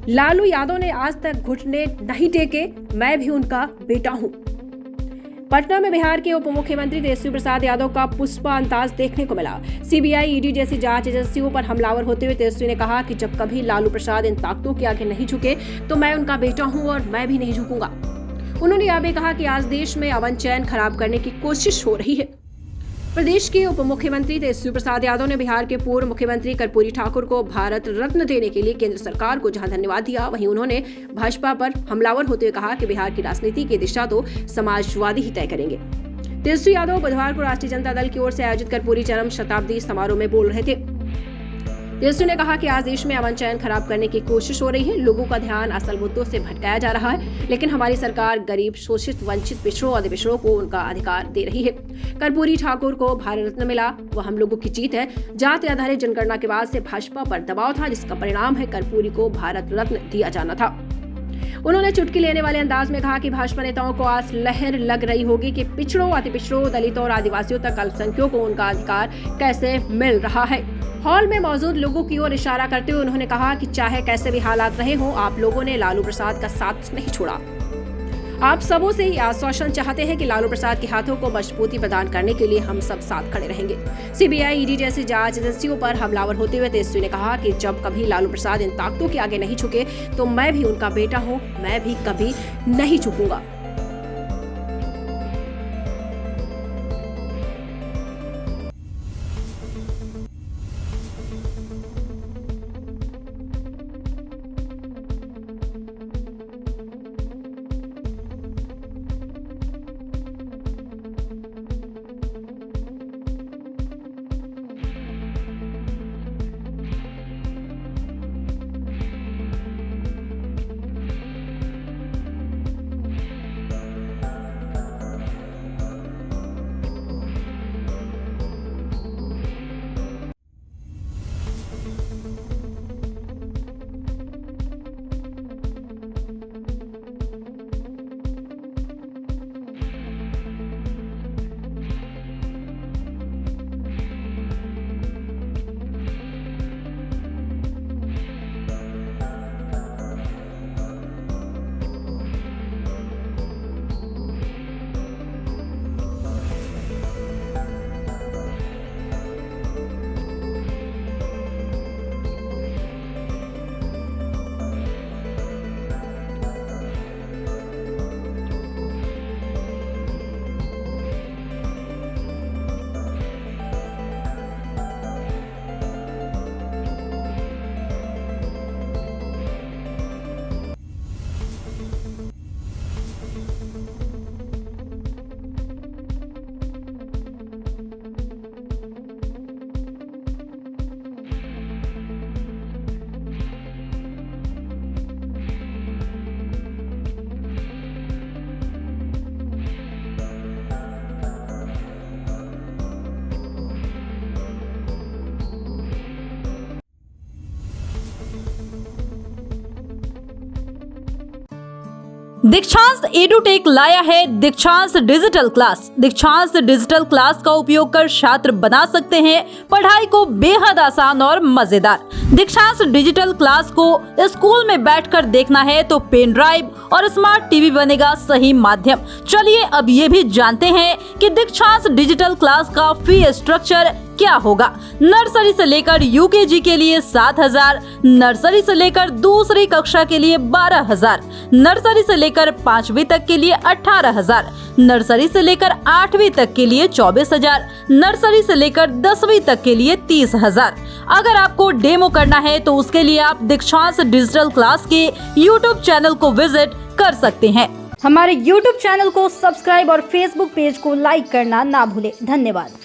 लालू यादव ने आज तक घुटने नहीं टेके, मैं भी उनका बेटा हूं। पटना में बिहार के उप मुख्यमंत्री तेजस्वी प्रसाद यादव का पुष्पा अंदाज देखने को मिला। सीबीआई, ईडी जैसी जांच एजेंसियों पर हमलावर होते हुए तेजस्वी ने कहा कि जब कभी लालू प्रसाद इन ताकतों के आगे नहीं झुके तो मैं उनका बेटा हूं और मैं भी नहीं झुकूंगा। उन्होंने यह भी कहा कि आज देश में अमन चैन खराब करने की कोशिश हो रही है। प्रदेश के उप मुख्यमंत्री तेजस्वी प्रसाद यादव ने बिहार के पूर्व मुख्यमंत्री कर्पूरी ठाकुर को भारत रत्न देने के लिए केंद्र सरकार को जहां धन्यवाद दिया, वहीं उन्होंने भाजपा पर हमलावर होते हुए कहा कि बिहार की राजनीति की दिशा तो समाजवादी ही तय करेंगे। तेजस्वी यादव बुधवार को राष्ट्रीय जनता दल की ओर से आयोजित कर्पूरी जन्म शताब्दी समारोह में बोल रहे थे। तेजस्वी ने कहा कि आज देश में अमन चैन खराब करने की कोशिश हो रही है, लोगों का ध्यान असल मुद्दों से भटकाया जा रहा है, लेकिन हमारी सरकार गरीब, शोषित, वंचित, पिछड़ों और पिछड़ों को उनका अधिकार दे रही है। कर्पूरी ठाकुर को भारत रत्न मिला, वह हम लोगों की जीत है। जाति आधारित जनगणना के बाद से भाजपा पर दबाव था, जिसका परिणाम है कर्पूरी को भारत रत्न दिया जाना था। उन्होंने चुटकी लेने वाले अंदाज में कहा कि भाजपा नेताओं को आज लहर लग रही होगी कि पिछड़ों, अति पिछड़ों, दलितों और आदिवासियों तक अल्पसंख्यकों को उनका अधिकार कैसे मिल रहा है। हॉल में मौजूद लोगों की ओर इशारा करते हुए उन्होंने कहा कि चाहे कैसे भी हालात रहे हों, आप लोगों ने लालू प्रसाद का साथ नहीं छोड़ा। आप सबों से ये आश्वासन चाहते हैं कि लालू प्रसाद के हाथों को मजबूती प्रदान करने के लिए हम सब साथ खड़े रहेंगे। सीबीआई, ईडी जैसी जांच एजेंसियों पर हमलावर होते हुए तेजस्वी ने कहा कि जब कभी लालू प्रसाद इन ताकतों के आगे नहीं झुके तो मैं भी उनका बेटा हूं, मैं भी कभी नहीं झुकूंगा। दीक्षांत एडुटेक लाया है दीक्षांत डिजिटल क्लास। दीक्षांत डिजिटल क्लास का उपयोग कर छात्र बना सकते हैं पढ़ाई को बेहद आसान और मजेदार। दीक्षांत डिजिटल क्लास को स्कूल में बैठकर देखना है तो पेन ड्राइव और स्मार्ट टीवी बनेगा सही माध्यम। चलिए अब ये भी जानते हैं कि दीक्षांत डिजिटल क्लास का फी स्ट्रक्चर क्या होगा। नर्सरी से लेकर यूकेजी के लिए 7,000, नर्सरी से लेकर दूसरी कक्षा के लिए 12,000, नर्सरी से लेकर 5वीं तक के लिए 18,000, नर्सरी से लेकर 8वीं तक के लिए 24,000, नर्सरी से लेकर 10वीं तक के लिए 30,000। अगर आपको डेमो करना है तो उसके लिए आप दीक्षांत डिजिटल क्लास के यूट्यूब चैनल को विजिट कर सकते हैं। हमारे यूट्यूब चैनल को सब्सक्राइब और फेसबुक पेज को लाइक करना ना भूले। धन्यवाद।